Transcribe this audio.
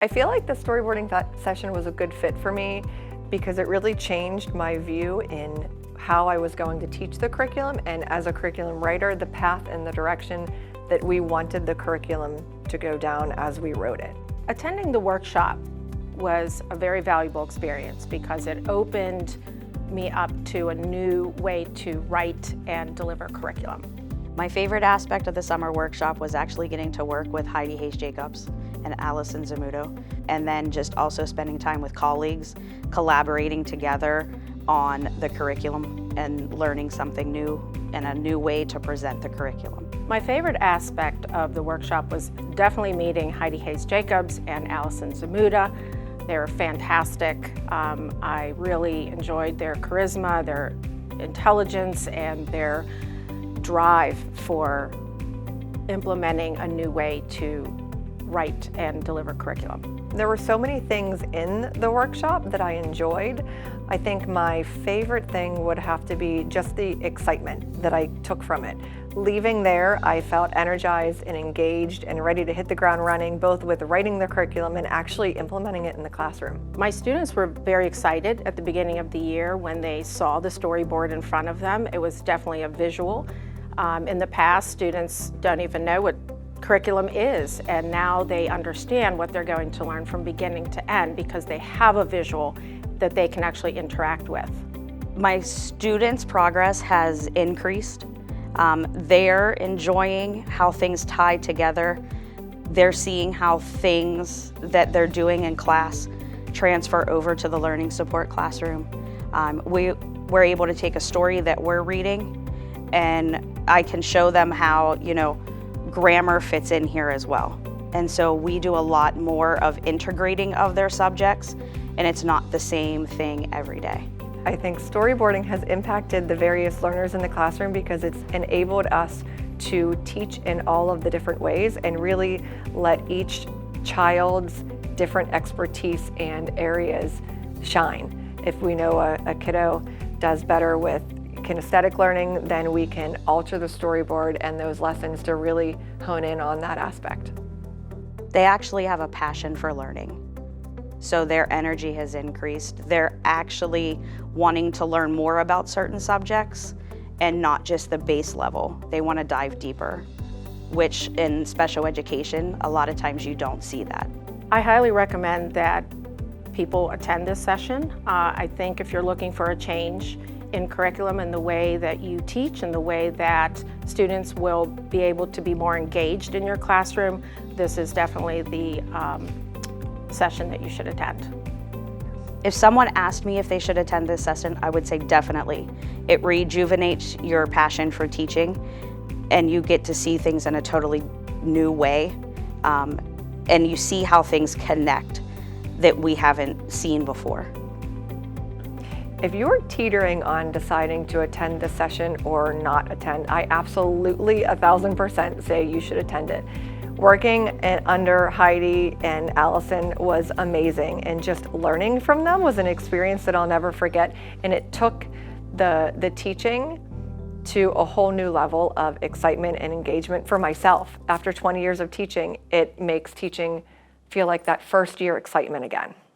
I feel like the storyboarding session was a good fit for me because it really changed my view in how I was going to teach the curriculum, and as a curriculum writer, the path and the direction that we wanted the curriculum to go down as we wrote it. Attending the workshop was a very valuable experience because it opened me up to a new way to write and deliver curriculum. My favorite aspect of the summer workshop was actually getting to work with Heidi Hayes-Jacobs and Allison Zmuda, and then just also spending time with colleagues, collaborating together on the curriculum and learning something new and a new way to present the curriculum. My favorite aspect of the workshop was definitely meeting Heidi Hayes-Jacobs and Allison Zmuda. They were fantastic. I really enjoyed their charisma, their intelligence, and their drive for implementing a new way to write and deliver curriculum. There were so many things in the workshop that I enjoyed. I think my favorite thing would have to be just the excitement that I took from it. Leaving there, I felt energized and engaged and ready to hit the ground running, both with writing the curriculum and actually implementing it in the classroom. My students were very excited at the beginning of the year when they saw the storyboard in front of them. It was definitely a visual. In the past, students don't even know what curriculum is, and now they understand what they're going to learn from beginning to end because they have a visual that they can actually interact with. My students' progress has increased. They're enjoying how things tie together. They're seeing how things that they're doing in class transfer over to the learning support classroom. We're able to take a story that we're reading, and I can show them how, grammar fits in here as well. And so we do a lot more of integrating of their subjects, and it's not the same thing every day. I think storyboarding has impacted the various learners in the classroom because it's enabled us to teach in all of the different ways and really let each child's different expertise and areas shine. If we know a kiddo does better with kinesthetic learning, then we can alter the storyboard and those lessons to really hone in on that aspect. They actually have a passion for learning. So their energy has increased. They're actually wanting to learn more about certain subjects and not just the base level. They want to dive deeper, which in special education, a lot of times you don't see that. I highly recommend that people attend this session. I think if you're looking for a change in curriculum and the way that you teach and the way that students will be able to be more engaged in your classroom, this is definitely the session that you should attend. If someone asked me if they should attend this session, I would say definitely. It rejuvenates your passion for teaching, and you get to see things in a totally new way, and you see how things connect that we haven't seen before. If you're teetering on deciding to attend this session or not attend, I absolutely 1000% say you should attend it. Working under Heidi and Allison was amazing, and just learning from them was an experience that I'll never forget, and it took the teaching to a whole new level of excitement and engagement for myself. After 20 years of teaching, it makes teaching feel like that first year excitement again.